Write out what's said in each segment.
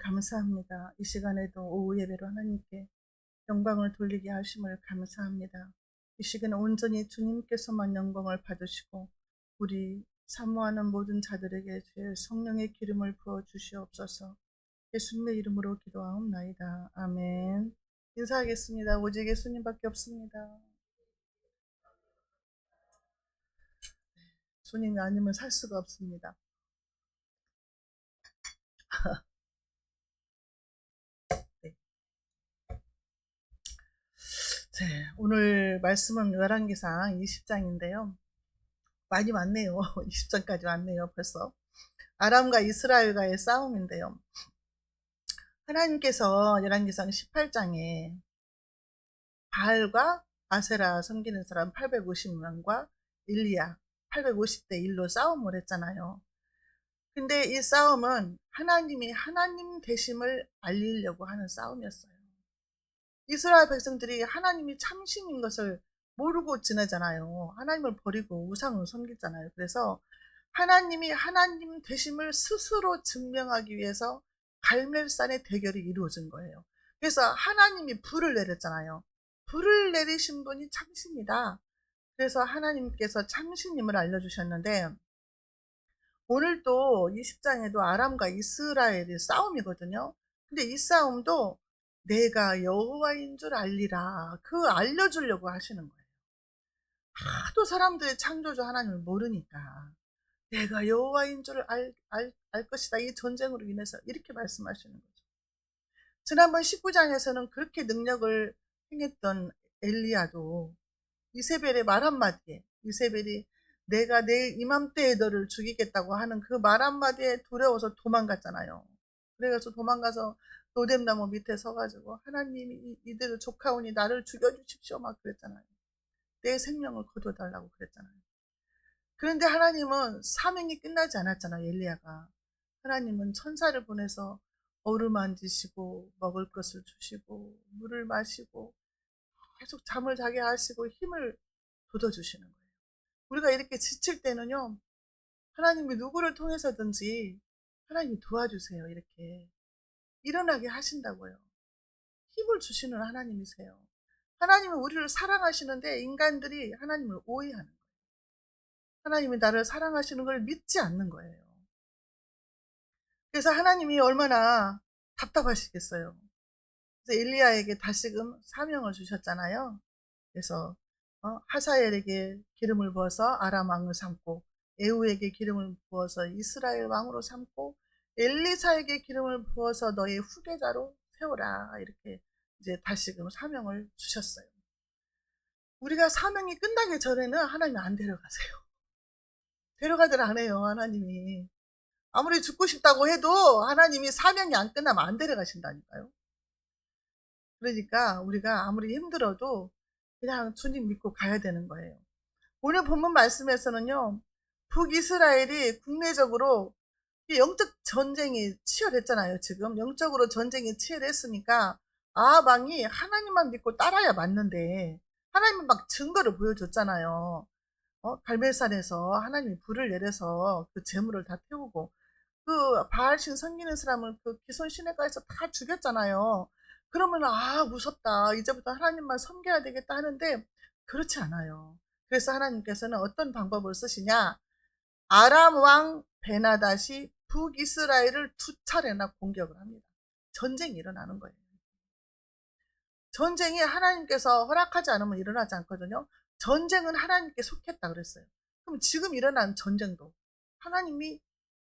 감사합니다. 이 시간에도 오후 예배로 하나님께 영광을 돌리게 하심을 감사합니다. 이 시간에 온전히 주님께서만 영광을 받으시고 우리 사모하는 모든 자들에게 주의 성령의 기름을 부어 주시옵소서. 예수님의 이름으로 기도하옵나이다. 아멘. 인사하겠습니다. 오직 예수님밖에 없습니다. 주님이 아니면 살 수가 없습니다. 네. 오늘 말씀은 열왕기상 20장인데요. 많이 왔네요. 20장까지 왔네요. 벌써. 아람과 이스라엘과의 싸움인데요. 하나님께서 열왕기상 18장에 바알과 아세라 섬기는 사람 850명과 일리야 850대 1로 싸움을 했잖아요. 근데 이 싸움은 하나님이 하나님 되심을 알리려고 하는 싸움이었어요. 이스라엘 백성들이 하나님이 참신인 것을 모르고 지내잖아요. 하나님을 버리고 우상을 섬기잖아요. 그래서 하나님이 하나님 되심을 스스로 증명하기 위해서 갈멜산의 대결이 이루어진 거예요. 그래서 하나님이 불을 내렸잖아요. 불을 내리신 분이 참신이다. 그래서 하나님께서 참신임을 알려주셨는데 오늘 또 20장에도 아람과 이스라엘의 싸움이거든요. 근데 이 싸움도 내가 여호와인 줄 알리라. 그 알려주려고 하시는 거예요. 하도 사람들이 창조주 하나님을 모르니까 내가 여호와인 줄 알 것이다. 이 전쟁으로 인해서 이렇게 말씀하시는 거죠. 지난번 19장에서는 그렇게 능력을 행했던 엘리야도 이세벨의 말 한마디에 이세벨이 내가 내일 이맘때에 너를 죽이겠다고 하는 그 말 한마디에 두려워서 도망갔잖아요. 그래서 도망가서 노뎀나무 밑에 서가지고 하나님이 이대로 조카오니 나를 죽여주십시오 막 그랬잖아요. 내 생명을 거둬달라고 그랬잖아요. 그런데 하나님은 사명이 끝나지 않았잖아요. 엘리야가. 하나님은 천사를 보내서 어루만지시고 먹을 것을 주시고 물을 마시고 계속 잠을 자게 하시고 힘을 돋워주시는 거예요. 우리가 이렇게 지칠 때는요. 하나님이 누구를 통해서든지 하나님이 도와주세요. 이렇게 일어나게 하신다고요. 힘을 주시는 하나님이세요. 하나님은 우리를 사랑하시는데 인간들이 하나님을 오해하는 거예요. 하나님이 나를 사랑하시는 걸 믿지 않는 거예요. 그래서 하나님이 얼마나 답답하시겠어요. 그래서 엘리야에게 다시금 사명을 주셨잖아요. 그래서 하사엘에게 기름을 부어서 아람 왕을 삼고 에후에게 기름을 부어서 이스라엘 왕으로 삼고 엘리사에게 기름을 부어서 너의 후계자로 세워라. 이렇게 이제 다시금 사명을 주셨어요. 우리가 사명이 끝나기 전에는 하나님 안 데려가세요. 데려가들 안 해요. 하나님이. 아무리 죽고 싶다고 해도 하나님이 사명이 안 끝나면 안 데려가신다니까요. 그러니까 우리가 아무리 힘들어도 그냥 주님 믿고 가야 되는 거예요. 오늘 본문 말씀에서는요. 북이스라엘이 국내적으로 영적 전쟁이 치열했잖아요. 지금 영적으로 전쟁이 치열했으니까 아합 왕이 하나님만 믿고 따라야 맞는데 하나님은 막 증거를 보여줬잖아요. 갈멜산에서 하나님이 불을 내려서 그 재물을 다 태우고 그 바알신 섬기는 사람을 그 기손 시내가에서 다 죽였잖아요. 그러면 무섭다. 이제부터 하나님만 섬겨야 되겠다 하는데 그렇지 않아요. 그래서 하나님께서는 어떤 방법을 쓰시냐? 아람 왕 베나닷이 북이스라엘을 2차례나 공격을 합니다. 전쟁이 일어나는 거예요. 전쟁이 하나님께서 허락하지 않으면 일어나지 않거든요. 전쟁은 하나님께 속했다 그랬어요. 그럼 지금 일어난 전쟁도 하나님이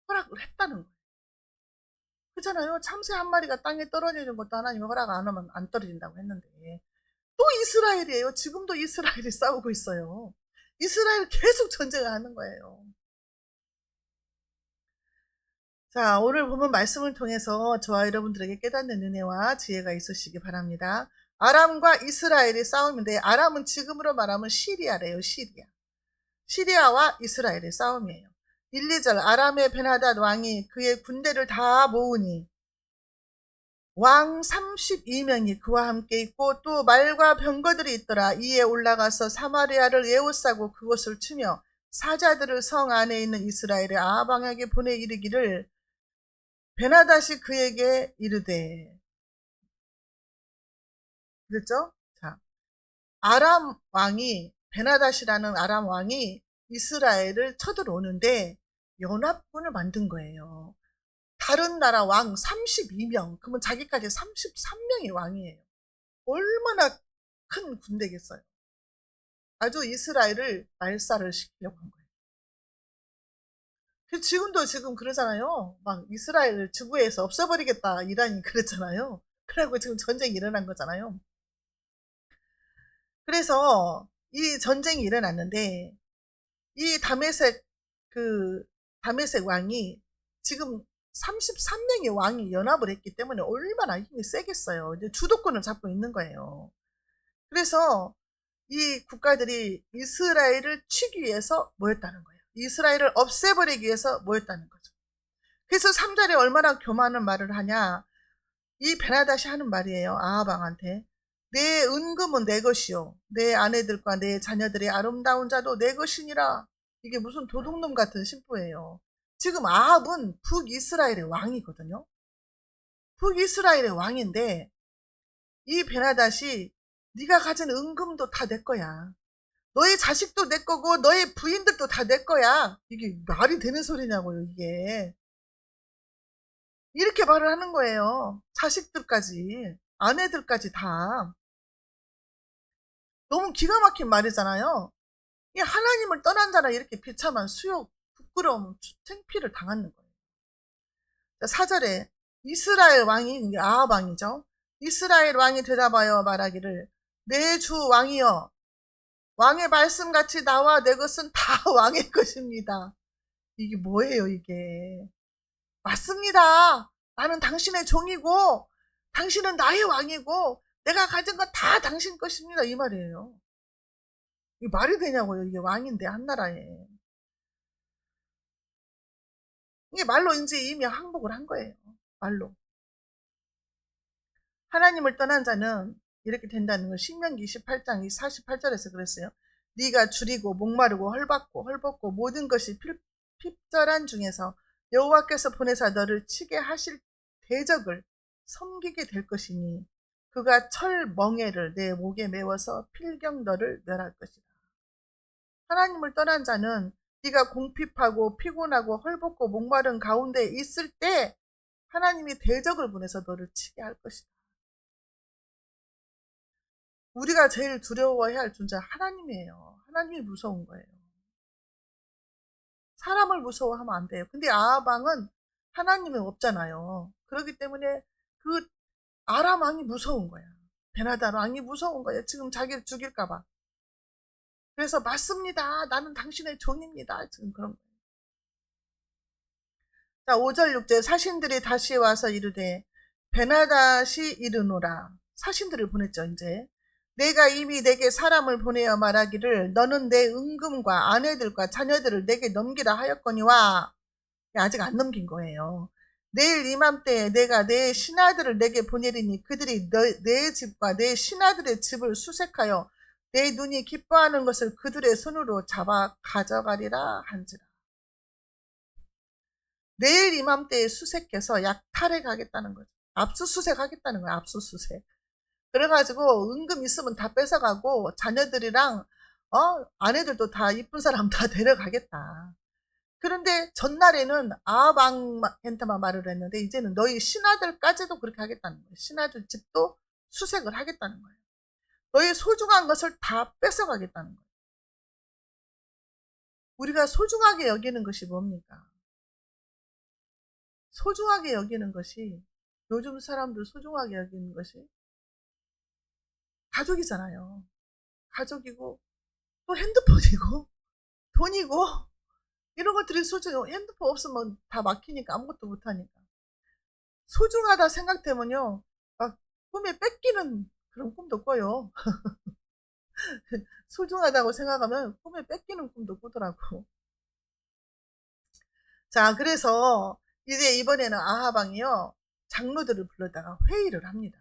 허락을 했다는 거예요. 그렇잖아요. 참새 한 마리가 땅에 떨어지는 것도 하나님이 허락 안 하면 안 떨어진다고 했는데 또 이스라엘이에요. 지금도 이스라엘이 싸우고 있어요. 이스라엘 계속 전쟁을 하는 거예요. 자, 오늘 보면 말씀을 통해서 저와 여러분들에게 깨닫는 은혜와 지혜가 있으시기 바랍니다. 아람과 이스라엘의 싸움인데 아람은 지금으로 말하면 시리아래요. 시리아와 이스라엘의 싸움이에요. 1, 2절 아람의 베나닷 왕이 그의 군대를 다 모으니 왕 32명이 그와 함께 있고 또 말과 병거들이 있더라. 이에 올라가서 사마리아를 에워싸고 그곳을 치며 사자들을 성 안에 있는 이스라엘의 아합 왕에게 보내 이르기를 베나다시 그에게 이르되, 그랬죠? 자, 아람 왕이, 베나다시라는 아람 왕이 이스라엘을 쳐들어오는데 연합군을 만든 거예요. 다른 나라 왕 32명, 그러면 자기까지 33명이 왕이에요. 얼마나 큰 군대겠어요. 아주 이스라엘을 말살을 시키려고 한 거예요. 지금도 지금 그러잖아요. 막 이스라엘을 지구에서 없애버리겠다 이란이 그랬잖아요. 그래갖고 지금 전쟁이 일어난 거잖아요. 그래서 이 전쟁이 일어났는데 이 다메섹 왕이 지금 33명의 왕이 연합을 했기 때문에 얼마나 힘이 세겠어요. 이제 주도권을 잡고 있는 거예요. 그래서 이 국가들이 이스라엘을 치기 위해서 모였다는 거예요. 이스라엘을 없애버리기 위해서 모였다는 거죠. 그래서 3절에 얼마나 교만한 말을 하냐. 이 베나다시 하는 말이에요. 아합왕한테. 내 은금은 내 것이요. 내 아내들과 내 자녀들의 아름다운 자도 내 것이니라. 이게 무슨 도둑놈 같은 심보예요. 지금 아합은 북이스라엘의 왕이거든요. 북이스라엘의 왕인데 이 베나다시 네가 가진 은금도 다 내 거야. 너의 자식도 내 거고 너의 부인들도 다 내 거야. 이게 말이 되는 소리냐고요, 이게. 이렇게 말을 하는 거예요. 자식들까지, 아내들까지 다. 너무 기가 막힌 말이잖아요. 이 하나님을 떠난 자라 이렇게 비참한 수욕, 부끄러움, 창피를 당하는 거예요. 4절에 이스라엘 왕이, 아합 왕이죠. 이스라엘 왕이 대답하여 말하기를 내 주 왕이여, 왕의 말씀같이 나와 내 것은 다 왕의 것입니다. 이게 뭐예요, 이게. 맞습니다. 나는 당신의 종이고 당신은 나의 왕이고 내가 가진 건 다 당신 것입니다. 이 말이에요. 이게 말이 되냐고요. 이게 왕인데 한 나라에. 이게 말로 이제 이미 항복을 한 거예요. 말로. 하나님을 떠난 자는 이렇게 된다는 걸 신명기 28장 48절에서 그랬어요. 네가 줄이고 목마르고 헐벗고 모든 것이 핍절한 중에서 여호와께서 보내사 너를 치게 하실 대적을 섬기게 될 것이니 그가 철 멍에를 내 목에 메워서 필경 너를 멸할 것이다. 하나님을 떠난 자는 네가 공핍하고 피곤하고 헐벗고 목마른 가운데 있을 때 하나님이 대적을 보내서 너를 치게 할 것이다. 우리가 제일 두려워해야 할 존재는 하나님이에요. 하나님이 무서운 거예요. 사람을 무서워하면 안 돼요. 근데 아합 왕은 하나님이 없잖아요. 그렇기 때문에 그 아람 왕이 무서운 거야. 베나다 왕이 무서운 거예요. 지금 자기를 죽일까 봐. 그래서 맞습니다. 나는 당신의 종입니다. 지금 그런 거예요. 자, 5절 6절 사신들이 다시 와서 이르되 베나다시 이르노라. 사신들을 보냈죠. 이제 내가 이미 내게 사람을 보내어 말하기를 너는 내 은금과 아내들과 자녀들을 내게 넘기라 하였거니와 아직 안 넘긴 거예요. 내일 이맘때에 내가 내 신하들을 내게 보내리니 그들이 내 집과 내 신하들의 집을 수색하여 내 눈이 기뻐하는 것을 그들의 손으로 잡아 가져가리라 한지라. 내일 이맘때에 수색해서 약탈해 가겠다는 거죠. 압수수색 하겠다는 거예요. 압수수색. 그래가지고 은금 있으면 다 뺏어가고 자녀들이랑 아내들도 다 이쁜 사람 다 데려가겠다. 그런데 전날에는 아합 왕한테만 말을 했는데 이제는 너희 신하들까지도 그렇게 하겠다는 거예요. 신하들 집도 수색을 하겠다는 거예요. 너희 소중한 것을 다 뺏어가겠다는 거예요. 우리가 소중하게 여기는 것이 뭡니까? 소중하게 여기는 것이, 요즘 사람들 소중하게 여기는 것이 가족이잖아요. 가족이고 또 핸드폰이고 돈이고 이런 것들이 소중해요. 핸드폰 없으면 다 막히니까 아무것도 못하니까. 소중하다 생각되면요, 막 꿈에 뺏기는 그런 꿈도 꿔요. 소중하다고 생각하면 꿈에 뺏기는 꿈도 꾸더라고. 자, 그래서 이제 이번에는 아하방이요, 장로들을 불러다가 회의를 합니다.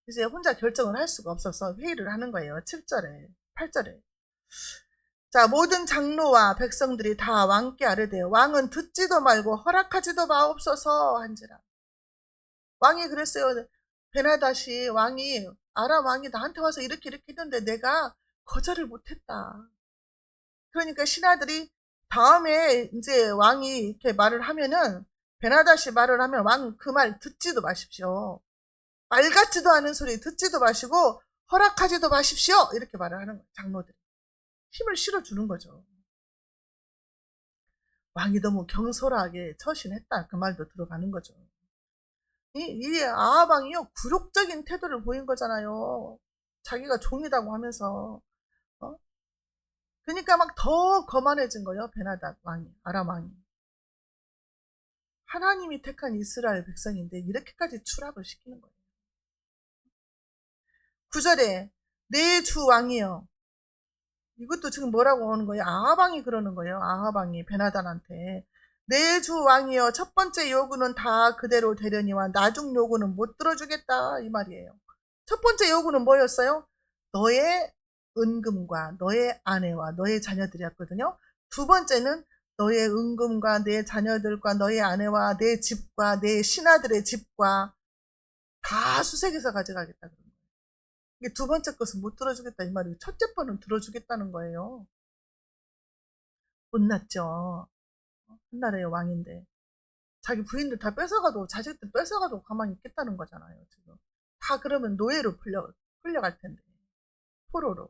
이제 혼자 결정을 할 수가 없어서 회의를 하는 거예요. 7절에, 8절에. 자, 모든 장로와 백성들이 다 왕께 아뢰되 왕은 듣지도 말고 허락하지도 마옵소서 한지라. 왕이 그랬어요. 베나다시 왕이, 아람 왕이 나한테 와서 이렇게 했는데 내가 거절을 못했다. 그러니까 신하들이 다음에 이제 왕이 이렇게 말을 하면은, 베나다시 말을 하면 왕 그 말 듣지도 마십시오. 말 같지도 않은 소리 듣지도 마시고 허락하지도 마십시오. 이렇게 말을 하는 거예요. 장로들이. 힘을 실어주는 거죠. 왕이 너무 경솔하게 처신했다. 그 말도 들어가는 거죠. 이 아하방이요, 굴욕적인 태도를 보인 거잖아요. 자기가 종이라고 하면서. 어? 그러니까 막 더 거만해진 거예요. 베나닷 왕이, 아람 왕이. 하나님이 택한 이스라엘 백성인데 이렇게까지 추락을 시키는 거예요. 9절에 내 주 왕이요. 이것도 지금 뭐라고 하는 거예요? 아하방이 그러는 거예요. 아하방이 베나단한테. 내 주 왕이여, 첫 번째 요구는 다 그대로 되려니와 나중 요구는 못 들어주겠다, 이 말이에요. 첫 번째 요구는 뭐였어요? 너의 은금과 너의 아내와 너의 자녀들이었거든요. 두 번째는 너의 은금과 내 자녀들과 너의 아내와 내 집과 내 신하들의 집과 다 수색해서 가져가겠다. 그런 거예요. 이게 두 번째 것은 못 들어주겠다 이 말이에요. 첫째 번은 들어주겠다는 거예요. 못났죠. 한나라의 왕인데 자기 부인들 다 뺏어가도, 자식들 뺏어가도 가만히 있겠다는 거잖아요. 지금 다 그러면 노예로 풀려갈 텐데, 포로로.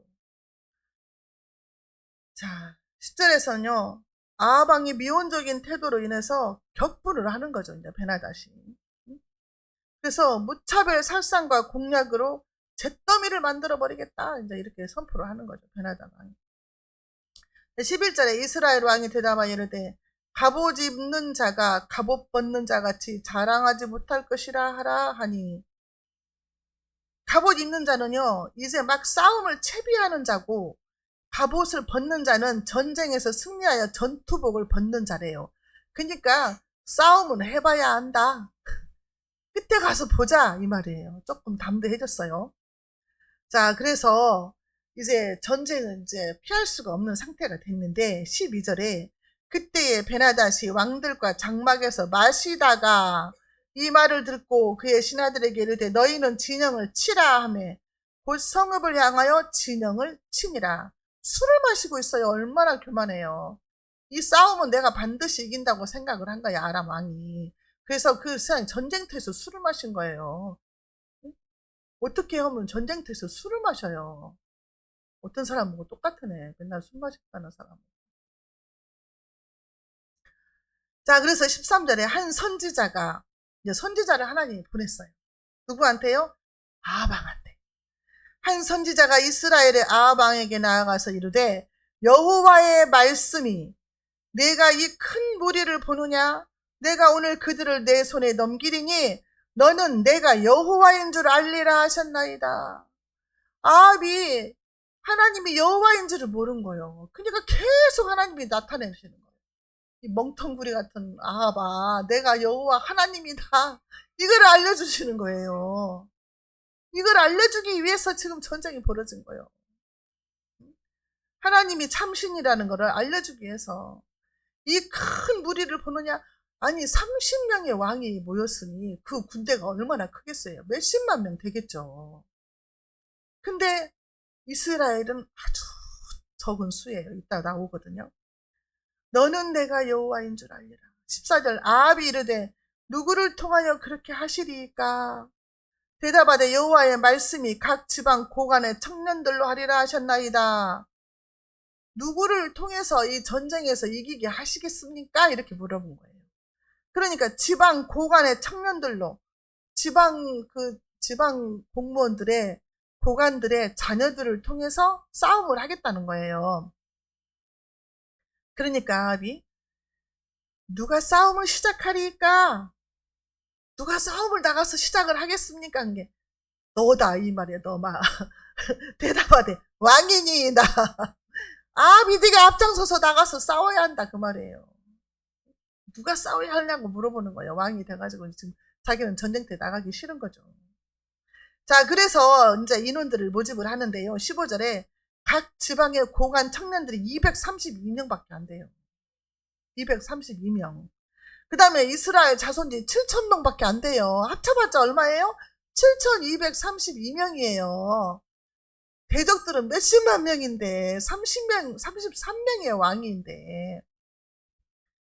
자, 10절에서는요, 아하방이 미온적인 태도로 인해서 격분을 하는 거죠. 이제 베나닷이. 그래서 무차별 살상과 공략으로 잿더미를 만들어 버리겠다, 이제 이렇게 선포를 하는 거죠. 베나닷 왕이. 11절에 이스라엘 왕이 대답하여 이르되 갑옷 입는 자가 갑옷 벗는 자 같이 자랑하지 못할 것이라 하라 하니, 갑옷 입는 자는요, 이제 막 싸움을 채비하는 자고, 갑옷을 벗는 자는 전쟁에서 승리하여 전투복을 벗는 자래요. 그러니까 싸움은 해봐야 한다. 그때 가서 보자 이 말이에요. 조금 담대해졌어요. 자, 그래서 이제 전쟁은 이제 피할 수가 없는 상태가 됐는데 12절에 그때에 베나닷이 왕들과 장막에서 마시다가 이 말을 듣고 그의 신하들에게 이르되 너희는 진영을 치라 하매 곧 성읍을 향하여 진영을 치니라. 술을 마시고 있어요. 얼마나 교만해요. 이 싸움은 내가 반드시 이긴다고 생각을 한 거야, 아람 왕이. 그래서 그 전쟁터에서 술을 마신 거예요. 어떻게 하면 전쟁터에서 술을 마셔요. 어떤 사람하고 똑같은 애. 맨날 술 마셨다는 사람. 자, 그래서 13절에 한 선지자가, 이제 선지자를 하나님이 보냈어요. 누구한테요? 아하방한테. 한 선지자가 이스라엘의 아하방에게 나아가서 이르되 여호와의 말씀이 내가 이 큰 무리를 보느냐? 내가 오늘 그들을 내 손에 넘기리니 너는 내가 여호와인 줄 알리라 하셨나이다. 아합이 하나님이 여호와인 줄을 모른 거예요. 그러니까 계속 하나님이 나타내시는 거예요. 이 멍텅구리 같은 아합아, 내가 여호와 하나님이다. 이걸 알려주시는 거예요. 이걸 알려주기 위해서 지금 전쟁이 벌어진 거예요. 하나님이 참신이라는 것을 알려주기 위해서. 이 큰 무리를 보느냐? 아니 30명의 왕이 모였으니 그 군대가 얼마나 크겠어요. 몇십만 명 되겠죠. 근데 이스라엘은 아주 적은 수예요. 이따 나오거든요. 너는 내가 여호와인 줄 알리라. 14절 아합이 이르되 누구를 통하여 그렇게 하시리까? 대답하되 여호와의 말씀이 각 지방 고관의 청년들로 하리라 하셨나이다. 누구를 통해서 이 전쟁에서 이기게 하시겠습니까? 이렇게 물어본 거예요. 그러니까 지방 고관의 청년들로, 지방 공무원들의 고관들의 자녀들을 통해서 싸움을 하겠다는 거예요. 그러니까 아합이 누가 싸움을 시작하리까? 누가 싸움을 나가서 시작을 하겠습니까? 한 게 너다 이 말이야. 너마. 대답하되 왕이니이다. 아합이 네가 앞장서서 나가서 싸워야 한다 그 말이에요. 누가 싸워야 하냐고 물어보는 거예요. 왕이 돼가지고 지금 자기는 전쟁터에 나가기 싫은 거죠. 자, 그래서 이제 인원들을 모집을 하는데요. 15절에 각 지방의 고관 청년들이 232명밖에 안 돼요. 232명. 그 다음에 이스라엘 자손들이 7,000명밖에 안 돼요. 합쳐봤자 얼마예요? 7,232명이에요. 대적들은 몇십만 명인데 30명, 33명의 왕인데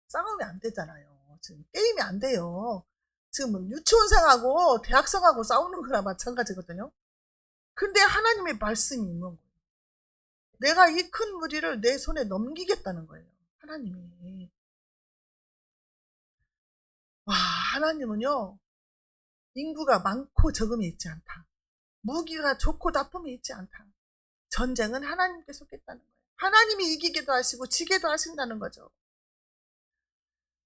싸움이 안 되잖아요. 지금 게임이 안 돼요. 지금 유치원생하고 대학생하고 싸우는 거나 마찬가지거든요. 근데 하나님의 말씀이 있는 거예요. 내가 이 큰 무리를 내 손에 넘기겠다는 거예요. 하나님이. 와, 하나님은요, 인구가 많고 적음이 있지 않다. 무기가 좋고 나쁨이 있지 않다. 전쟁은 하나님께 속했다는 거예요. 하나님이 이기기도 하시고 지게도 하신다는 거죠.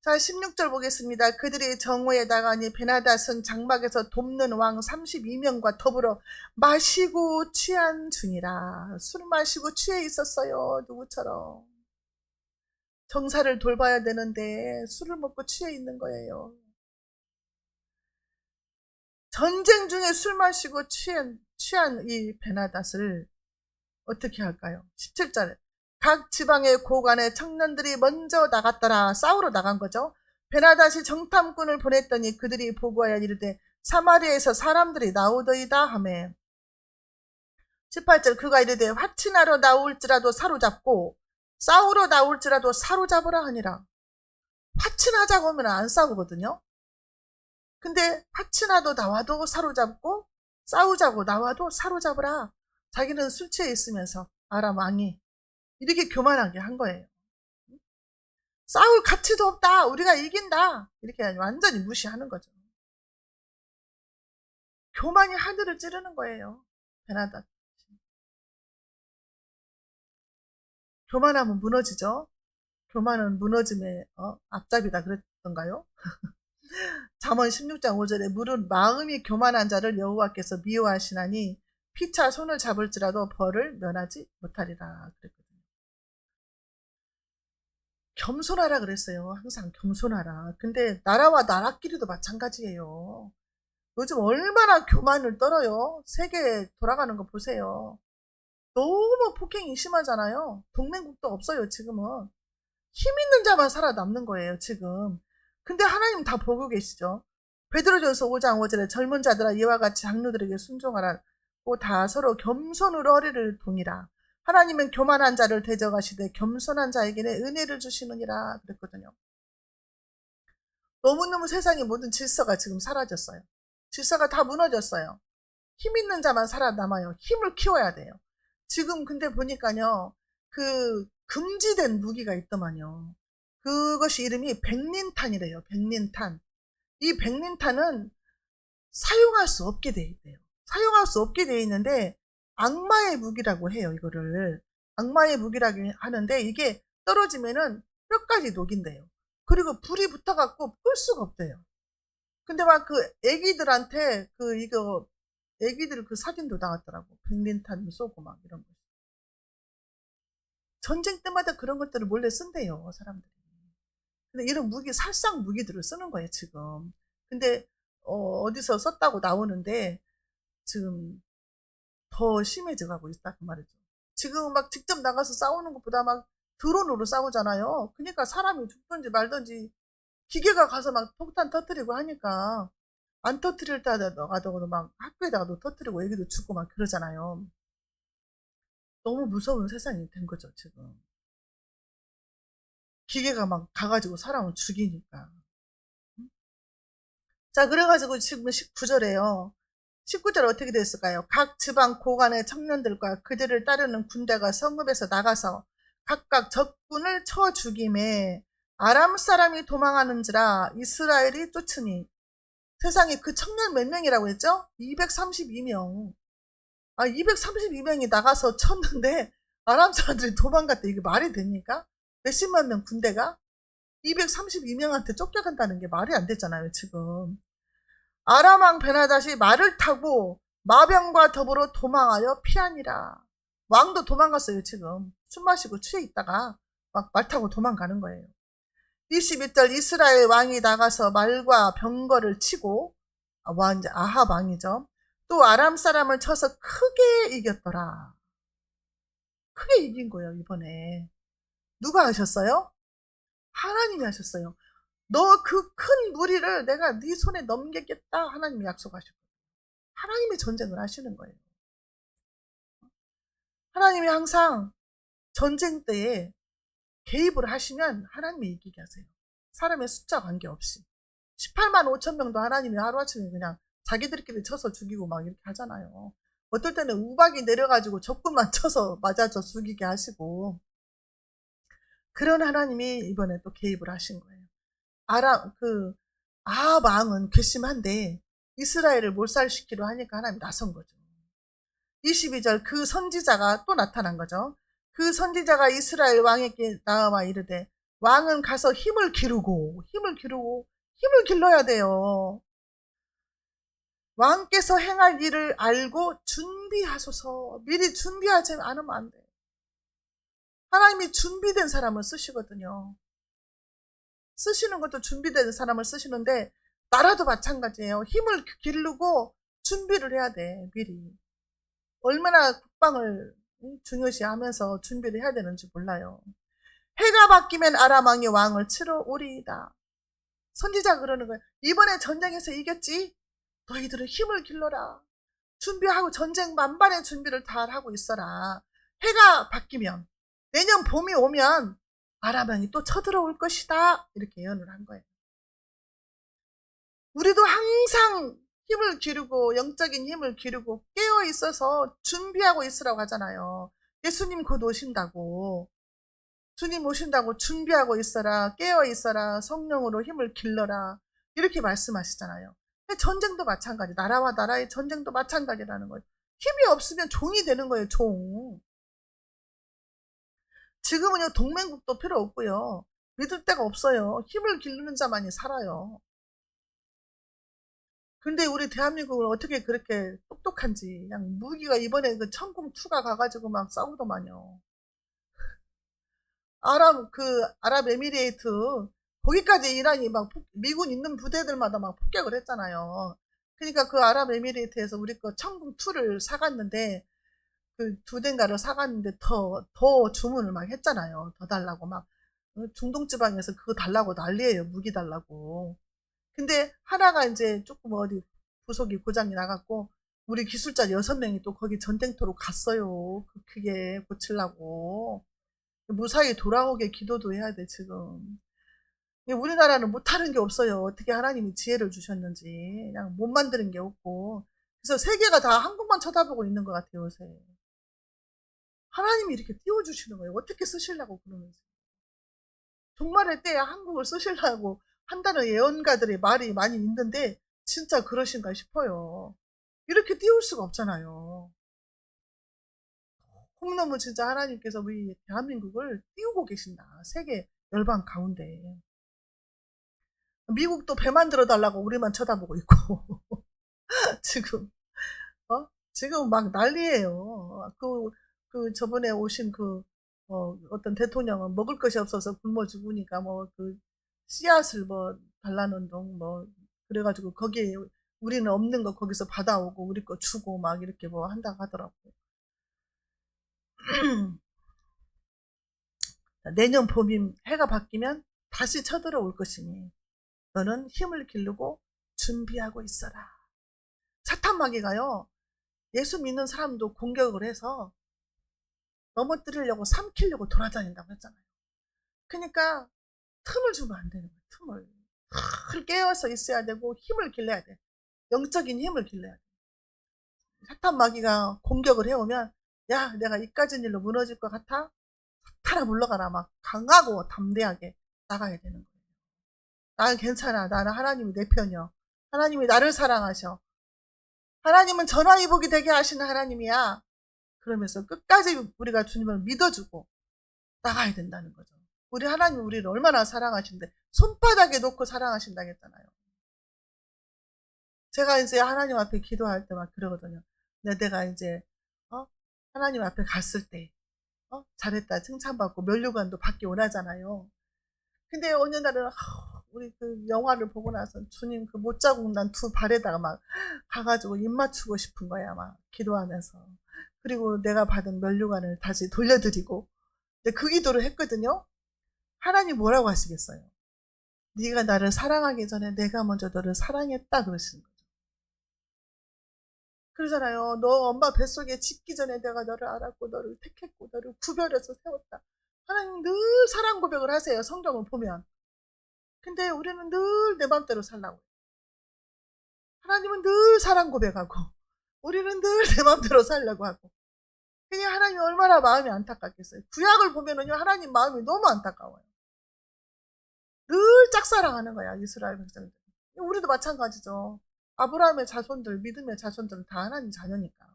자, 16절 보겠습니다. 그들이 정오에 나가니 베나닷은 장막에서 돕는 왕 32명과 더불어 마시고 취한 중이라. 술 마시고 취해 있었어요. 누구처럼. 정사를 돌봐야 되는데 술을 먹고 취해 있는 거예요. 전쟁 중에 술 마시고 취한 이 베나닷을 어떻게 할까요? 17절에 각 지방의 고관의 청년들이 먼저 나갔더라. 싸우러 나간 거죠. 베나닷이 정탐꾼을 보냈더니 그들이 보고하여 이르되 사마리아에서 사람들이 나오더이다 하매 18절 그가 이르되 화친하러 나올지라도 사로잡고 싸우러 나올지라도 사로잡으라 하니라. 화친하자고 하면 안 싸우거든요. 근데 화친하도 나와도 사로잡고 싸우자고 나와도 사로잡으라. 자기는 술 취해 있으면서 아람 왕이 이렇게 교만하게 한 거예요. 싸울 가치도 없다. 우리가 이긴다. 이렇게 완전히 무시하는 거죠. 교만이 하늘을 찌르는 거예요. 베나닷. 교만하면 무너지죠. 교만은 무너짐의 앞잡이다 그랬던가요? 잠언 16장 5절에 물은 마음이 교만한 자를 여호와께서 미워하시나니 피차 손을 잡을지라도 벌을 면하지 못하리라 그랬거든요. 겸손하라 그랬어요. 항상 겸손하라. 근데 나라와 나라끼리도 마찬가지예요. 요즘 얼마나 교만을 떨어요. 세계 돌아가는 거 보세요. 너무 폭행이 심하잖아요. 동맹국도 없어요, 지금은. 힘 있는 자만 살아남는 거예요, 지금. 근데 하나님 다 보고 계시죠. 베드로전서 5장 5절에 젊은 자들아 이와 같이 장로들에게 순종하라. 다 서로 겸손으로 허리를 동이라. 하나님은 교만한 자를 대적하시되 겸손한 자에게는 은혜를 주시느니라 그랬거든요. 너무너무 세상의 모든 질서가 지금 사라졌어요. 질서가 다 무너졌어요. 힘 있는 자만 살아남아요. 힘을 키워야 돼요. 지금 근데 보니까요. 그 금지된 무기가 있더만요. 그것이 이름이 백린탄이래요. 백린탄. 이 백린탄은 사용할 수 없게 돼 있대요. 사용할 수 없게 돼 있는데 악마의 무기라고 해요. 이거를. 악마의 무기라고 하는데 이게 떨어지면은 뼈까지 녹인대요. 그리고 불이 붙어갖고 끌 수가 없대요. 근데 막 그 애기들한테 이거 애기들 그 사진도 나왔더라고. 백린탄 쏘고 막 이런 거. 전쟁 때마다 그런 것들을 몰래 쓴대요, 사람들이. 근데 이런 살상 무기들을 쓰는 거예요, 지금. 근데, 어디서 썼다고 나오는데, 지금 더 심해져 가고 있다, 그 말이죠. 지금 막 직접 나가서 싸우는 것보다 막 드론으로 싸우잖아요. 그러니까 사람이 죽든지 말든지 기계가 가서 막 폭탄 터뜨리고 하니까 안 터뜨릴 때 하다가도 막 학교에다가도 터뜨리고 애기도 죽고 막 그러잖아요. 너무 무서운 세상이 된 거죠, 지금. 기계가 막 가가지고 사람을 죽이니까. 자, 그래가지고 지금 19절에요. 19절 어떻게 됐을까요? 각 지방 고관의 청년들과 그들을 따르는 군대가 성읍에서 나가서 각각 적군을 쳐 죽임에 아람 사람이 도망하는지라 이스라엘이 쫓으니 세상에 그 청년 몇 명이라고 했죠? 232명. 232명이 나가서 쳤는데 아람 사람들이 도망갔대. 이게 말이 됩니까? 몇십만 명 군대가 232명한테 쫓겨간다는 게 말이 안 되잖아요, 지금. 아람 왕 베나닷이 말을 타고 마병과 더불어 도망하여 피하니라. 왕도 도망갔어요, 지금. 술 마시고 취해 있다가 막 말 타고 도망가는 거예요. 22절 이스라엘 왕이 나가서 말과 병거를 치고 이제 아합 왕이죠. 또 아람 사람을 쳐서 크게 이겼더라. 크게 이긴 거예요, 이번에. 누가 하셨어요? 하나님이 하셨어요. 너 그 큰 무리를 내가 네 손에 넘기겠다. 하나님이 약속하셨고. 하나님이 전쟁을 하시는 거예요. 하나님이 항상 전쟁 때에 개입을 하시면 하나님이 이기게 하세요. 사람의 숫자 관계없이. 18만 5천 명도 하나님이 하루아침에 그냥 자기들끼리 쳐서 죽이고 막 이렇게 하잖아요. 어떨 때는 우박이 내려가지고 적군만 쳐서 맞아서 죽이게 하시고, 그런 하나님이 이번에 또 개입을 하신 거예요. 아합 왕은 괘씸한데 이스라엘을 몰살시키려 하니까 하나님 나선 거죠. 22절 그 선지자가 또 나타난 거죠. 그 선지자가 이스라엘 왕에게 나와 이르되 왕은 가서 힘을 기르고 힘을 길러야 돼요. 왕께서 행할 일을 알고 준비하소서. 미리 준비하지 않으면 안 돼. 하나님이 준비된 사람을 쓰시거든요. 쓰시는 것도 준비된 사람을 쓰시는데 나라도 마찬가지예요. 힘을 기르고 준비를 해야 돼. 미리. 얼마나 국방을 중요시하면서 준비를 해야 되는지 몰라요. 해가 바뀌면 아람 왕이 왕을 치러 오리이다. 선지자 그러는 거예요. 이번에 전쟁에서 이겼지? 너희들은 힘을 길러라. 준비하고 전쟁 만반의 준비를 다 하고 있어라. 해가 바뀌면 내년 봄이 오면 아람 왕이 또 쳐들어올 것이다. 이렇게 예언을 한 거예요. 우리도 항상 힘을 기르고 영적인 힘을 기르고 깨어 있어서 준비하고 있으라고 하잖아요. 예수님 곧 오신다고. 주님 오신다고 준비하고 있어라. 깨어 있어라. 성령으로 힘을 길러라. 이렇게 말씀하시잖아요. 전쟁도 마찬가지. 나라와 나라의 전쟁도 마찬가지라는 거예요. 힘이 없으면 종이 되는 거예요. 종. 지금은요 동맹국도 필요 없고요. 믿을 데가 없어요. 힘을 기르는 자만이 살아요. 근데 우리 대한민국은 어떻게 그렇게 똑똑한지. 그냥 무기가 이번에 그 천궁2가 가가지고 막 싸우더만요. 아랍에미레이트, 거기까지 이란이 막 미군 있는 부대들마다 막 폭격을 했잖아요. 그러니까 그 아랍에미레이트에서 우리 거 천궁2를 사갔는데, 그 두 대인가를 사갔는데 더 주문을 막 했잖아요. 더 달라고 막. 중동 지방에서 그거 달라고 난리예요. 무기 달라고. 근데 하나가 이제 조금 어디 부속이 고장이 나갔고 우리 기술자 6명이 또 거기 전쟁터로 갔어요. 그게 고치려고. 무사히 돌아오게 기도도 해야 돼 지금. 우리나라는 못하는 게 없어요. 어떻게 하나님이 지혜를 주셨는지. 그냥 못 만드는 게 없고. 그래서 세계가 다 한국만 쳐다보고 있는 것 같아요 요새. 하나님이 이렇게 띄워주시는 거예요. 어떻게 쓰시려고 그러는지. 종말의 때에 한국을 쓰시려고 한다는 예언가들의 말이 많이 있는데 진짜 그러신가 싶어요. 이렇게 띄울 수가 없잖아요. 콩나무 진짜 하나님께서 우리 대한민국을 띄우고 계신다. 세계 열방 가운데. 미국도 배 만들어 달라고 우리만 쳐다보고 있고 지금 지금 막 난리예요. 저번에 오신 어떤 대통령은 먹을 것이 없어서 굶어 죽으니까 씨앗을 달라는 동 그래가지고 거기에 우리는 없는 거 거기서 받아오고 우리 거 주고 막 이렇게 한다고 하더라고. 내년 봄이 해가 바뀌면 다시 쳐들어올 것이니 너는 힘을 기르고 준비하고 있어라. 사탄 마귀가요. 예수 믿는 사람도 공격을 해서 넘어뜨리려고 삼키려고 돌아다닌다고 했잖아요. 그러니까 틈을 주면 안 되는 거예요. 틈을 깨어서 있어야 되고 힘을 길러야 돼. 영적인 힘을 길러야 돼. 사탄 마귀가 공격을 해오면 야 내가 이까진 일로 무너질 것 같아? 사탄아 물러가라. 막 강하고 담대하게 나가야 되는 거예요. 나는 괜찮아. 나는 하나님이 내 편이요. 하나님이 나를 사랑하셔. 하나님은 전화위복이 되게 하시는 하나님이야. 그러면서 끝까지 우리가 주님을 믿어주고 나가야 된다는 거죠. 우리 하나님 우리를 얼마나 사랑하신데 손바닥에 놓고 사랑하신다고 했잖아요. 제가 이제 하나님 앞에 기도할 때 막 그러거든요. 내가 이제 하나님 앞에 갔을 때 잘했다 칭찬받고 면류관도 받기 원하잖아요. 근데 어느 날은 우리 그 영화를 보고 나서 주님 그 못자국 난 두 발에다가 막 가가지고 입 맞추고 싶은 거야 막 기도하면서. 그리고 내가 받은 면류관을 다시 돌려드리고 이제 그 기도를 했거든요. 하나님 뭐라고 하시겠어요? 네가 나를 사랑하기 전에 내가 먼저 너를 사랑했다 그러시는 거죠. 그러잖아요. 너 엄마 뱃속에 짓기 전에 내가 너를 알았고 너를 택했고 너를 구별해서 세웠다. 하나님 늘 사랑 고백을 하세요. 성경을 보면. 근데 우리는 늘 내 맘대로 살라고. 하나님은 늘 사랑 고백하고 우리는 늘 내 맘대로 살려고 하고. 그냥 하나님 얼마나 마음이 안타깝겠어요. 구약을 보면은요 하나님 마음이 너무 안타까워요. 늘 짝사랑하는 거야 이스라엘 백성들. 우리도 마찬가지죠. 아브라함의 자손들, 믿음의 자손들은 다 하나님 자녀니까.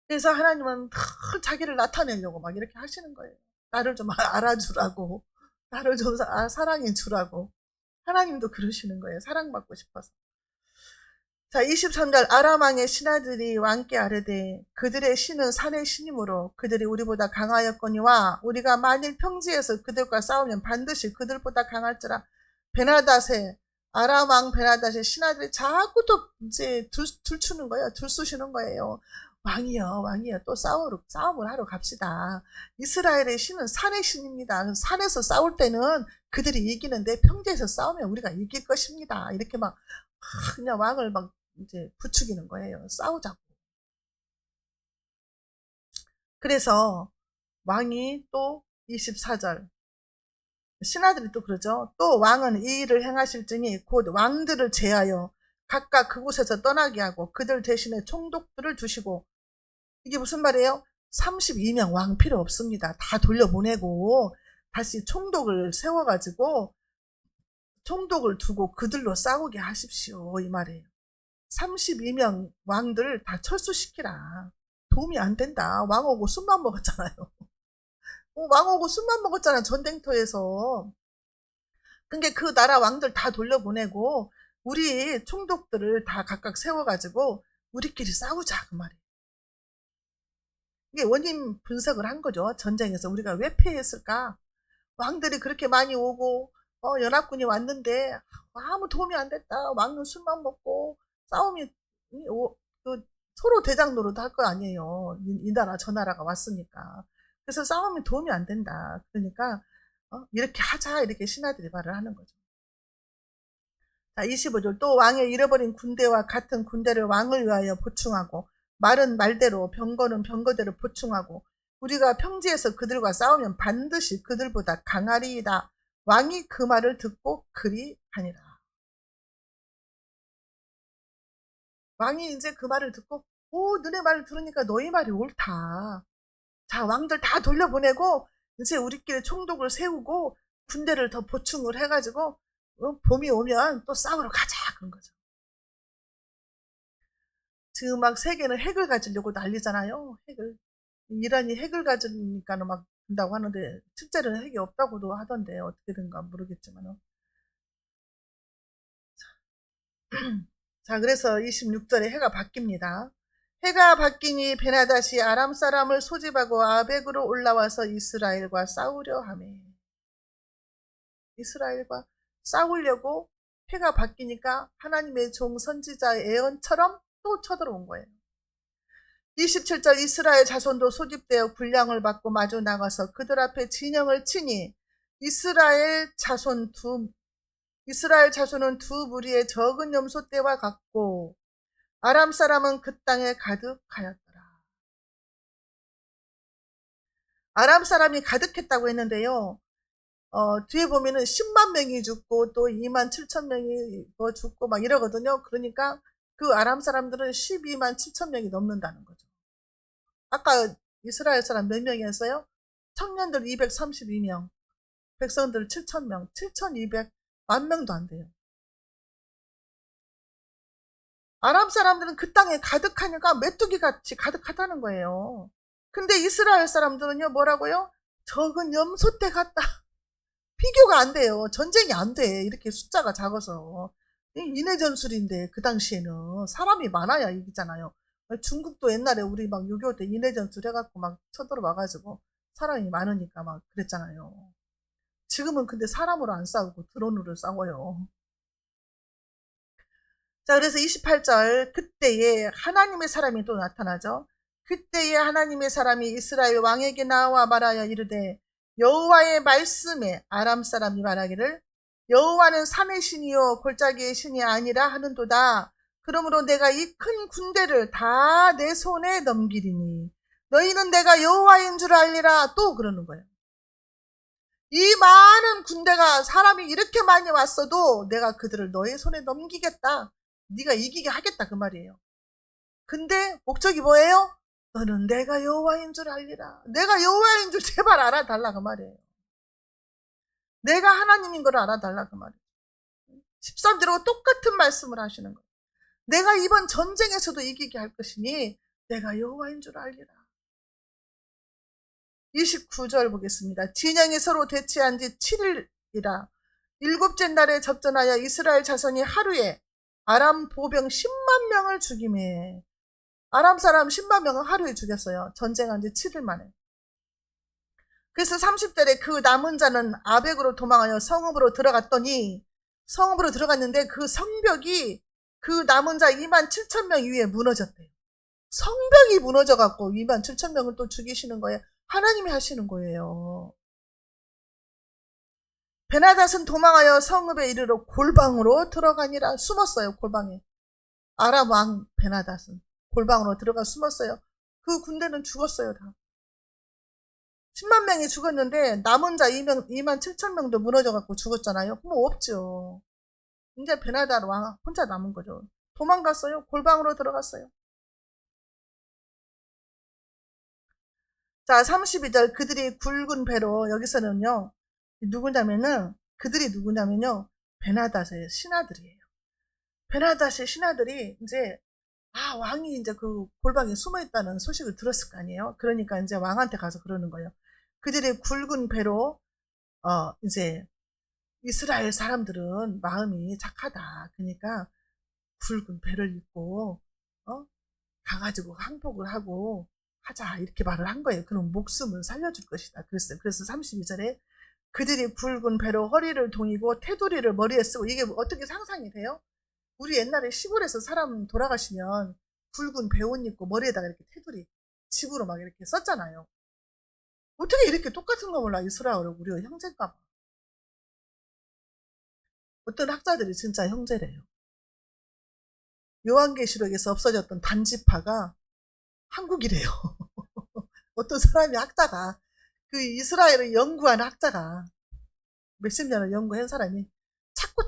그래서 하나님은 늘 자기를 나타내려고 막 이렇게 하시는 거예요. 나를 좀 알아주라고, 나를 좀 사랑해 주라고. 하나님도 그러시는 거예요. 사랑받고 싶어서. 자, 23절 아람 왕의 신하들이 왕께 아뢰되 그들의 신은 산의 신이므로 그들이 우리보다 강하였거니와 우리가 만일 평지에서 그들과 싸우면 반드시 그들보다 강할지라. 베나닷의 아람 왕 베나닷의 신하들이 자꾸 또 이제 들추는 거예요. 들쑤시는 거예요. 왕이요, 왕이요. 또 싸움을 하러 갑시다. 이스라엘의 신은 산의 신입니다. 산에서 싸울 때는 그들이 이기는데 평지에서 싸우면 우리가 이길 것입니다. 이렇게 막 그냥 왕을 막 이제 부추기는 거예요. 싸우자고. 그래서 왕이 또 24절 신하들이 또 그러죠. 또 왕은 이 일을 행하실지니 곧 왕들을 제하여 각각 그곳에서 떠나게 하고 그들 대신에 총독들을 두시고. 이게 무슨 말이에요? 32명 왕 필요 없습니다. 다 돌려보내고 다시 총독을 세워가지고 총독을 두고 그들로 싸우게 하십시오. 이 말이에요. 32명 왕들 다 철수시키라. 도움이 안 된다. 왕하고 술만 먹었잖아요. 왕하고 술만 먹었잖아, 전쟁터에서. 근데 그 나라 왕들 다 돌려보내고 우리 총독들을 다 각각 세워가지고 우리끼리 싸우자 그 말이에요. 이게 원인 분석을 한 거죠. 전쟁에서 우리가 왜 패했을까? 왕들이 그렇게 많이 오고 연합군이 왔는데 아무 도움이 안 됐다. 왕은 술만 먹고 싸움이 서로 대장 노릇 할 거 아니에요. 이 나라 저 나라가 왔으니까. 그래서 싸움이 도움이 안 된다. 그러니까 이렇게 하자 이렇게 신하들이 말을 하는 거죠. 자, 25절 또 왕의 잃어버린 군대와 같은 군대를 왕을 위하여 보충하고 말은 말대로 병거는 병거대로 보충하고 우리가 평지에서 그들과 싸우면 반드시 그들보다 강하리이다. 왕이 그 말을 듣고 그리 하니라. 왕이 이제 그 말을 듣고 너네 말을 들으니까 너희 말이 옳다. 자, 왕들 다 돌려보내고 이제 우리끼리 총독을 세우고 군대를 더 보충을 해가지고 봄이 오면 또 싸우러 가자 그런 거죠. 지금 막 세계는 핵을 가지려고 난리잖아요. 핵을. 이란이 핵을 가지니까는 막 된다고 하는데 실제로는 핵이 없다고도 하던데 어떻게 된가 모르겠지만. 자, 그래서 26절에 해가 바뀝니다. 해가 바뀌니 베나닷이 아람 사람을 소집하고 아벡으로 올라와서 이스라엘과 싸우려 하매. 이스라엘과 싸우려고 해가 바뀌니까 하나님의 종 선지자의 예언처럼 또 쳐들어온 거예요. 27절 이스라엘 자손도 소집되어 군량을 받고 마주 나가서 그들 앞에 진영을 치니 이스라엘 자손은 두 무리의 적은 염소 떼와 같고 아람 사람은 그 땅에 가득하였더라. 아람 사람이 가득했다고 했는데요. 뒤에 보면은 10만 명이 죽고 또 2만 7천 명이 더 죽고 막 이러거든요. 그러니까 그 아람 사람들은 12만 7천 명이 넘는다는 거죠. 아까 이스라엘 사람 몇 명이었어요? 청년들 232명, 백성들 7,000명, 7,200만 명도 안 돼요. 아람 사람들은 그 땅에 가득하니까 메뚜기 같이 가득하다는 거예요. 근데 이스라엘 사람들은요, 뭐라고요? 적은 염소떼 같다. 비교가 안 돼요. 전쟁이 안 돼. 이렇게 숫자가 작아서. 인해 전술인데 그 당시에는 사람이 많아야 이기잖아요. 중국도 옛날에 우리 막 6.25 때 인해 전술 해갖고 막 쳐들어와가지고 사람이 많으니까 막 그랬잖아요. 지금은 근데 사람으로 안 싸우고 드론으로 싸워요. 자, 그래서 28절 그때에 하나님의 사람이 또 나타나죠. 그때에 하나님의 사람이 이스라엘 왕에게 나와 말하여 이르되 여호와의 말씀에 아람 사람이 말하기를 여호와는 산의 신이요 골짜기의 신이 아니라 하는도다. 그러므로 내가 이 큰 군대를 다 내 손에 넘기리니 너희는 내가 여호와인 줄 알리라. 또 그러는 거예요. 이 많은 군대가 사람이 이렇게 많이 왔어도 내가 그들을 너의 손에 넘기겠다. 네가 이기게 하겠다 그 말이에요. 근데 목적이 뭐예요? 너는 내가 여호와인 줄 알리라. 내가 여호와인 줄 제발 알아달라 그 말이에요. 내가 하나님인 걸 알아달라 그 말이에요. 13절하고 똑같은 말씀을 하시는 거예요. 내가 이번 전쟁에서도 이기게 할 것이니 내가 여호와인 줄 알리라. 29절 보겠습니다. 진영이 서로 대치한 지 7일이라 일곱째 날에 접전하여 이스라엘 자손이 하루에 아람 보병 10만 명을 죽이매. 아람 사람 10만 명을 하루에 죽였어요. 전쟁한 지 7일 만에. 그래서 30절에 그 남은 자는 아벡으로 도망하여 성읍으로 들어갔더니 성읍으로 들어갔는데 그 성벽이 그 남은 자 2만 7천 명 위에 무너졌대요. 성벽이 무너져갖고 2만 7천 명을 또 죽이시는 거예요. 하나님이 하시는 거예요. 베나닷은 도망하여 성읍에 이르러 골방으로 들어가니라. 숨었어요. 골방에. 아람 왕 베나닷은 골방으로 들어가 숨었어요. 그 군대는 죽었어요. 다. 10만 명이 죽었는데 남은 자 2만 7천 명도 무너져갖고 죽었잖아요. 그럼 없죠. 이제 베나닷 왕 혼자 남은 거죠. 도망갔어요. 골방으로 들어갔어요. 자, 32절 그들이 굵은 배로 여기서는요. 그들이 누구냐면요. 베나닷의 신하들이에요. 베나닷의 신하들이 이제 왕이 이제 그 골방에 숨어 있다는 소식을 들었을 거 아니에요. 그러니까 이제 왕한테 가서 그러는 거예요. 그들이 굵은 배로 이제 이스라엘 사람들은 마음이 착하다. 그러니까 굵은 배를 입고 가가지고 항복을 하고 하자 이렇게 말을 한 거예요. 그럼 목숨을 살려줄 것이다. 그랬어요. 그래서 32절에 그들이 굵은 배로 허리를 동이고 테두리를 머리에 쓰고. 이게 어떻게 상상이 돼요? 우리 옛날에 시골에서 사람 돌아가시면 굵은 배 옷 입고 머리에다가 이렇게 테두리 집으로 막 이렇게 썼잖아요. 어떻게 이렇게 똑같은 거 몰라. 이스라엘은 우리 형제인가 봐. 어떤 학자들이 진짜 형제래요. 요한계시록에서 없어졌던 단지파가 한국이래요. 어떤 사람이 학자가 그 이스라엘을 연구한 학자가 몇십 년을 연구한 사람이 찾고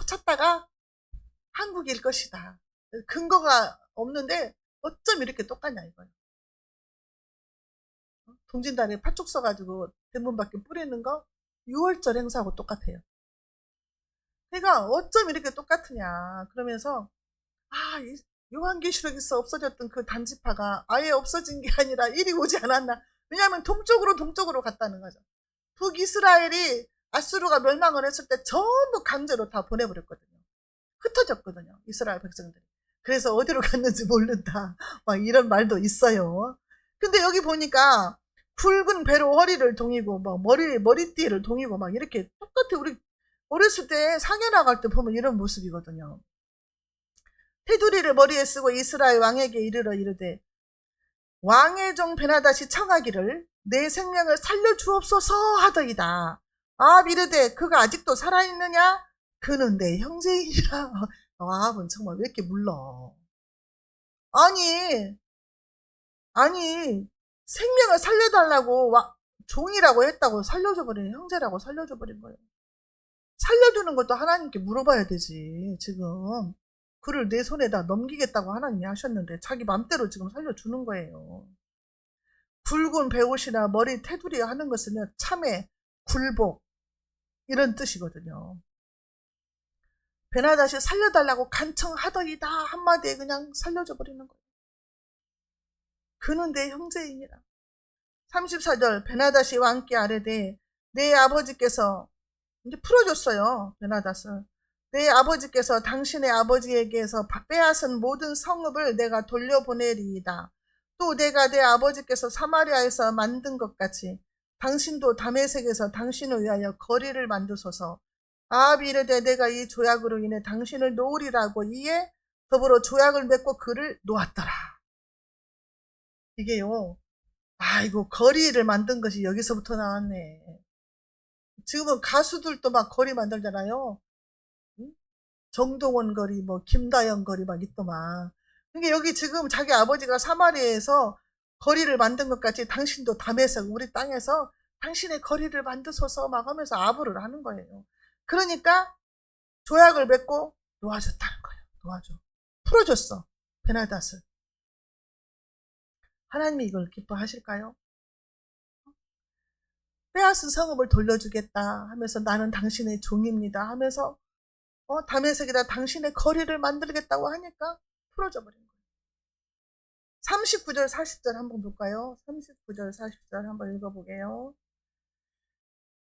찾다가 한국일 것이다. 근거가 없는데 어쩜 이렇게 똑같냐 이거예요. 동진단에 팥죽 써가지고 대문 밖에 뿌리는 거 6월절 행사하고 똑같아요. 그러니까 어쩜 이렇게 똑같으냐 그러면서 요한계시록에서 없어졌던 그 단지파가 아예 없어진 게 아니라 이리 오지 않았나. 왜냐하면 동쪽으로 갔다는 거죠. 북이스라엘이 아수르가 멸망을 했을 때 전부 강제로 다 보내버렸거든요. 흩어졌거든요. 이스라엘 백성들이. 그래서 어디로 갔는지 모른다. 막 이런 말도 있어요. 근데 여기 보니까 굵은 배로 허리를 동이고 막 머리띠를 동이고 막 이렇게 똑같아. 우리 어렸을 때 상해 나갈 때 보면 이런 모습이거든요. 테두리를 머리에 쓰고 이스라엘 왕에게 이르러 이르되 왕의 종 베나닷이 청하기를 내 생명을 살려주옵소서 하더이다. 이르되 그가 아직도 살아있느냐? 그는 내 형제이니라. 아합은 정말 왜 이렇게 물러? 아니 생명을 살려달라고 종이라고 했다고 살려줘버린 형제라고 살려줘버린 거예요. 살려주는 것도 하나님께 물어봐야 되지. 지금 그를 내 손에다 넘기겠다고 하나님이 하셨는데 자기 맘대로 지금 살려주는 거예요. 굵은 배옷이나 머리 테두리 하는 것은 참회, 굴복 이런 뜻이거든요. 베나닷이 살려달라고 간청하더이다 한마디에 그냥 살려줘 버리는 거예요. 그는 내 형제이니라. 34절 베나닷이 왕께 아뢰되 내 아버지께서 이제 풀어줬어요. 베나닷을. 내 아버지께서 당신의 아버지에게서 빼앗은 모든 성읍을 내가 돌려보내리이다. 또 내가 내 아버지께서 사마리아에서 만든 것 같이 당신도 다메섹에서 당신을 위하여 거리를 만드소서. 아합이 이르되 내가 이 조약으로 인해 당신을 놓으리라고 이에 더불어 조약을 맺고 그를 놓았더라. 이게요. 아이고, 거리를 만든 것이 여기서부터 나왔네. 지금은 가수들도 막 거리 만들잖아요. 응? 정동원 거리, 뭐 김다연 거리 막 있더만. 그게 여기 지금 자기 아버지가 사마리아에서 거리를 만든 것 같이 당신도 담에서 우리 땅에서 당신의 거리를 만드소서 막 하면서 아부를 하는 거예요. 그러니까 조약을 맺고 놓아줬다는 거예요. 놓아줘. 풀어줬어. 베나닷을. 하나님이 이걸 기뻐하실까요? 빼앗은 성읍을 돌려주겠다 하면서 나는 당신의 종입니다 하면서 다메섹에다 당신의 거리를 만들겠다고 하니까 풀어져 버린 거예요. 39절 40절 한번 볼까요? 39절 40절 한번 읽어보게요.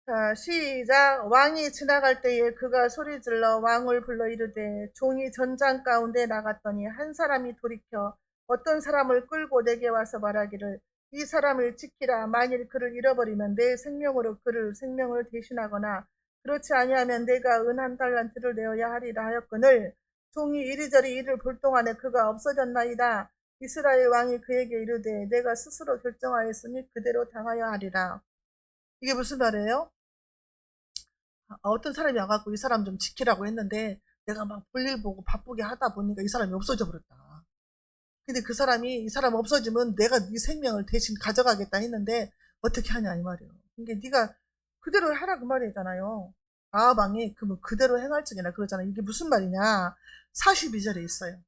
자, 시작. 왕이 지나갈 때에 그가 소리질러 왕을 불러 이르되 종이 전장 가운데 나갔더니 한 사람이 돌이켜 어떤 사람을 끌고 내게 와서 말하기를 이 사람을 지키라. 만일 그를 잃어버리면 내 생명으로 그를 생명을 대신하거나 그렇지 아니하면 내가 은 한 달란트를 내어야 하리라 하였거늘 종이 이리저리 이를 볼 동안에 그가 없어졌나이다. 이스라엘 왕이 그에게 이르되 내가 스스로 결정하였으니 그대로 당하여 하리라. 이게 무슨 말이에요? 어떤 사람이 와갖고 이 사람 좀 지키라고 했는데 내가 막 볼일 보고 바쁘게 하다 보니까 이 사람이 없어져 버렸다. 근데 그 사람이 이 사람 없어지면 내가 네 생명을 대신 가져가겠다 했는데 어떻게 하냐 이 말이에요. 그러니까 네가 그대로 하라 그 말이잖아요. 아합왕이 그러면 그대로 행할지니라 그러잖아요. 이게 무슨 말이냐. 42절에 있어요.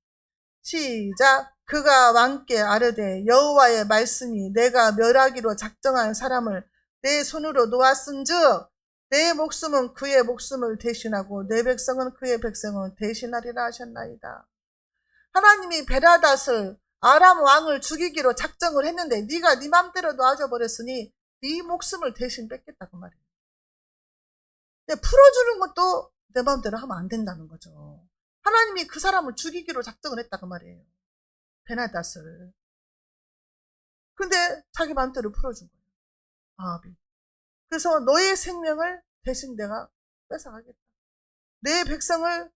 시작. 그가 왕께 아뢰되 여호와의 말씀이 내가 멸하기로 작정한 사람을 내 손으로 놓았은즉 내 목숨은 그의 목숨을 대신하고 내 백성은 그의 백성을 대신하리라 하셨나이다. 하나님이 베라닷을 아람 왕을 죽이기로 작정을 했는데 네가 네 맘대로 놔줘버렸으니 네 목숨을 대신 뺏겠다고 말이에요. 근데 풀어주는 것도 내 맘대로 하면 안 된다는 거죠. 하나님이 그 사람을 죽이기로 작정을 했다고 말이에요. 베나닷을. 근데 자기 맘대로 풀어준 거예요. 아합이. 그래서 너의 생명을 대신 내가 뺏어가겠다. 내 백성을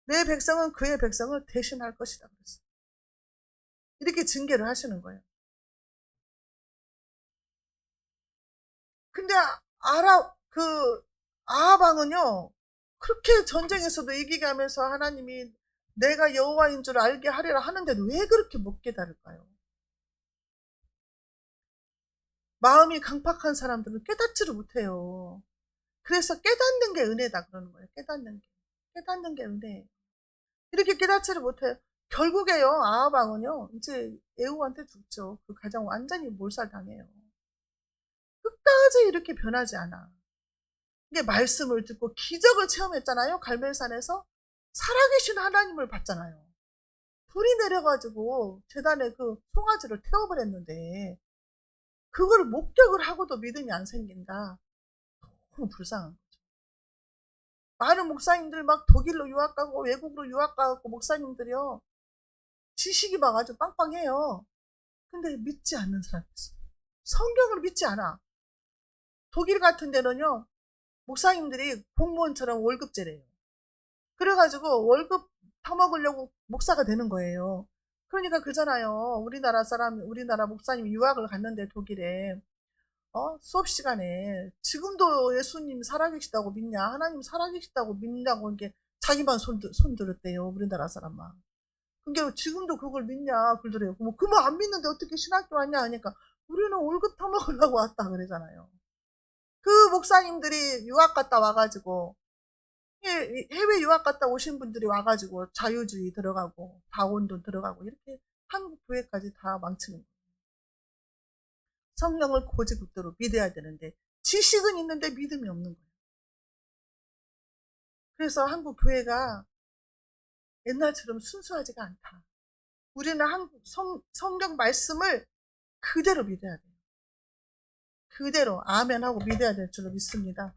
내 백성은 그의 백성을 대신할 것이다. 그랬어요. 이렇게 징계를 하시는 거예요. 근데 아합 왕은요 그렇게 전쟁에서도 이기게 하면서 하나님이 내가 여호와인 줄 알게 하리라 하는데도 왜 그렇게 못 깨달을까요? 마음이 강팍한 사람들은 깨닫지를 못해요. 그래서 깨닫는 게 은혜다 그러는 거예요. 깨닫는 게 은혜예요. 이렇게 깨닫지를 못해요. 결국에요 아합 왕은요 이제 에후한테 죽죠. 그 가정 완전히 몰살당해요. 끝까지 이렇게 변하지 않아. 이게 말씀을 듣고 기적을 체험했잖아요. 갈멜산에서 살아계신 하나님을 봤잖아요. 불이 내려가지고 제단에 그 송아지를 태워버렸는데 그걸 목격을 하고도 믿음이 안 생긴다. 너무 불쌍한 거죠. 많은 목사님들 막 독일로 유학 가고 외국으로 유학 가고 목사님들이요. 지식이 막 아주 빵빵해요. 근데 믿지 않는 사람이 있어. 성경을 믿지 않아. 독일 같은 데는요. 목사님들이 공무원처럼 월급제래요. 그래가지고 월급 타먹으려고 목사가 되는 거예요. 그러니까 그잖아요. 우리나라 목사님이 유학을 갔는데 독일에 수업 시간에 지금도 예수님 살아계시다고 믿냐? 하나님 살아계시다고 믿냐고 이렇게 자기만 손 들었대요. 우리나라 사람만. 그게 지금도 그걸 믿냐? 그러더래요. 그뭐 안 믿는데 어떻게 신학교 왔냐? 하니까 우리는 월급 타먹으려고 왔다 그러잖아요. 그 목사님들이 유학 갔다 와가지고 해외 유학 갔다 오신 분들이 와가지고 자유주의 들어가고 다원도 들어가고 이렇게 한국 교회까지 다 망치는 거예요. 성령을 고지국대로 믿어야 되는데 지식은 있는데 믿음이 없는 거예요. 그래서 한국 교회가 옛날처럼 순수하지가 않다. 우리는 한국 성경 말씀을 그대로 믿어야 돼요. 그대로 아멘하고 믿어야 될 줄로 믿습니다.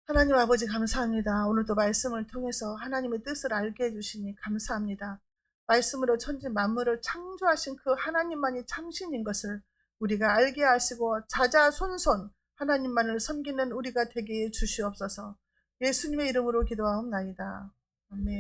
하나님 아버지 감사합니다. 오늘도 말씀을 통해서 하나님의 뜻을 알게 해주시니 감사합니다. 말씀으로 천지 만물을 창조하신 그 하나님만이 참신인 것을 우리가 알게 하시고 자자손손 하나님만을 섬기는 우리가 되게 해 주시옵소서. 예수님의 이름으로 기도하옵나이다. 아멘.